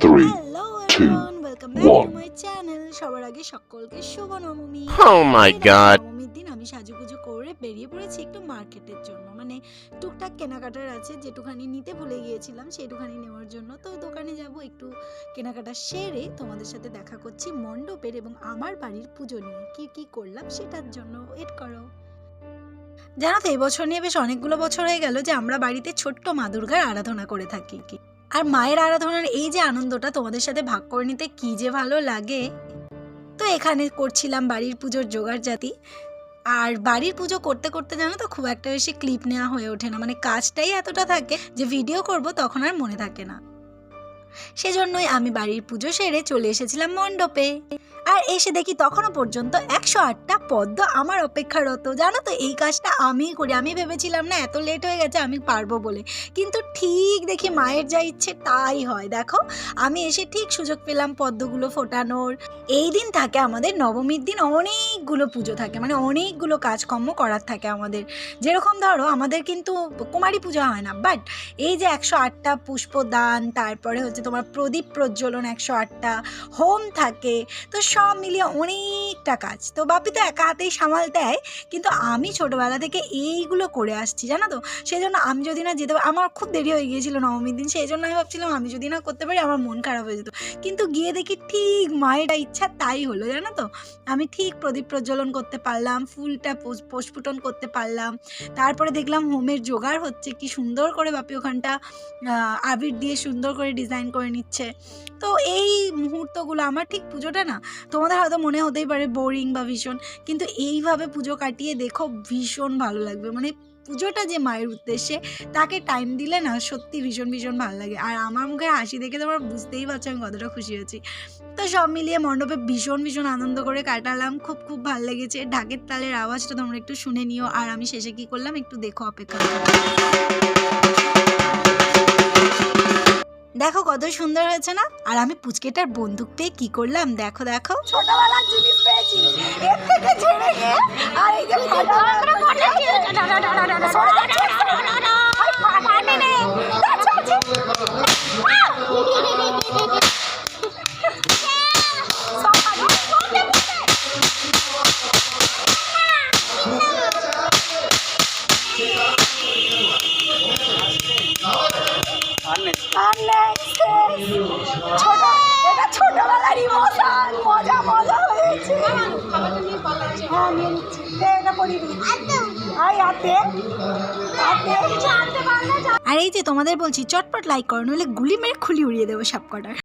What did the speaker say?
3, hello 2, everyone, welcome back to 1. My channel. সবার আগে সকলকে শুভ নবমী। Oh my god. নবমীর দিন আমি সাজুগুজু করে বেরিয়ে পড়েছি একটু মার্কেটের জন্য, মানে টুকটাক কেনাকাটার আছে, যেটুখানি নিতে ভুলে গিয়েছিলাম সেটুখানি নেওয়ার জন্য। তো দোকানে যাব, একটু কেনাকাটা সেরে তোমাদের সাথে দেখা করছি মণ্ডপের এবং আমার বাড়ির পুজো নিয়ে কি কি করলাম সেটার জন্য। ওয়েট করো। জানো তো, এবছর নিয়ে বেশ অনেকগুলো বছর হয়ে গেল যে আমরা বাড়িতে ছোট্ট মা দুর্গার আরাধনা করে থাকি। আর মায়ের আরাধনার এই যে আনন্দটা তোমাদের সাথে ভাগ করে নিতে কি যে ভালো লাগে। তো এখানে করছিলাম বাড়ির পুজোর জোগাড় জাতি। আর বাড়ির পুজো করতে করতে জানো তো খুব একটা বেশি ক্লিপ নেওয়া হয়ে ওঠে না, মানে কাজটাই এতটা থাকে যে ভিডিও করব তখন আর মনে থাকে না। সেজন্যই আমি বাড়ির পুজো সেরে চলে এসেছিলাম মণ্ডপে। আর এসে দেখি তখনও পর্যন্ত 108টা পদ্ম আমার অপেক্ষারত। জানো তো, এই কাজটা আমিই করি। আমি ভেবেছিলাম না এত লেট হয়ে গেছে আমি পারবো বলে, কিন্তু ঠিক দেখি মায়ের যা ইচ্ছে তাই হয়। দেখো, আমি এসে ঠিক সুযোগ পেলাম পদ্মগুলো ফোটানোর। এই দিন থাকে আমাদের নবমীর দিন অনেকগুলো পুজো থাকে, মানে অনেকগুলো কাজকর্ম করার থাকে আমাদের। যেরকম ধরো আমাদের কিন্তু কুমারী পূজা হয় না, বাট এই যে 108টা পুষ্পদান, তারপরে হচ্ছে তোমার প্রদীপ প্রজ্বলন 108টা, হোম থাকে, তো সব মিলিয়ে অনেকটা কাজ। তো বাপি তো একা হাতেই সামাল দেয়, কিন্তু আমি ছোটোবেলা থেকে এইগুলো করে আসছি জানো তো। সেই জন্য আমি যদি না যেতে, আমার খুব দেরি হয়ে গিয়েছিল নবমীর দিন, সেই জন্য আমি ভাবছিলাম আমি যদি না করতে পারি আমার মন খারাপ হয়ে যেত। কিন্তু গিয়ে দেখি ঠিক মায়ের ইচ্ছা তাই হলো জানো তো। আমি ঠিক প্রদীপ প্রজ্বলন করতে পারলাম, ফুলটা প্রস্ফুটন করতে পারলাম। তারপরে দেখলাম হোমের জোগাড় হচ্ছে, কি সুন্দর করে বাপি ওখানটা আবির দিয়ে সুন্দর করে ডিজাইন করে নিচ্ছে। তো এই মুহূর্তগুলো আমার ঠিক পুজোটা না, তোমাদের হয়তো মনে হতেই পারে বোরিং বা ভীষণ, কিন্তু এইভাবে পুজো কাটিয়ে দেখো ভীষণ ভালো লাগবে। মানে পুজোটা যে মায়ের উদ্দেশ্যে, তাকে টাইম দিলে না সত্যি ভীষণ ভীষণ ভালো লাগে। আর আমার মুখে হাসি দেখে তোমরা বুঝতেই পারছো আমি কতটা খুশি হয়েছি। তো সব মিলিয়ে মণ্ডপে ভীষণ ভীষণ আনন্দ করে কাটালাম, খুব খুব ভালো লেগেছে। ঢাকের তালের আওয়াজটা তোমরা একটু শুনে নিও, আর আমি শেষে কি করলাম একটু দেখো, অপেক্ষা করো। দেখো কত সুন্দর হয়েছে না। আর আমি পুচকেটার বন্দুক পেয়ে কি করলাম, দেখো দেখো, ছোটবেলার জিনিস পেয়েছি, এর থেকে ছেড়ে গিয়ে আর এই যে ছোটবেলার ইমোশন, মজা মজা হয়েছে। হ্যাঁ নিয়ে নিচ্ছি, এটা পড়িবি। আর এই যে তোমাদের বলছি চটপট লাইক করো, নইলে গুলি মেরে খুলি উড়িয়ে দেবো সব কটার।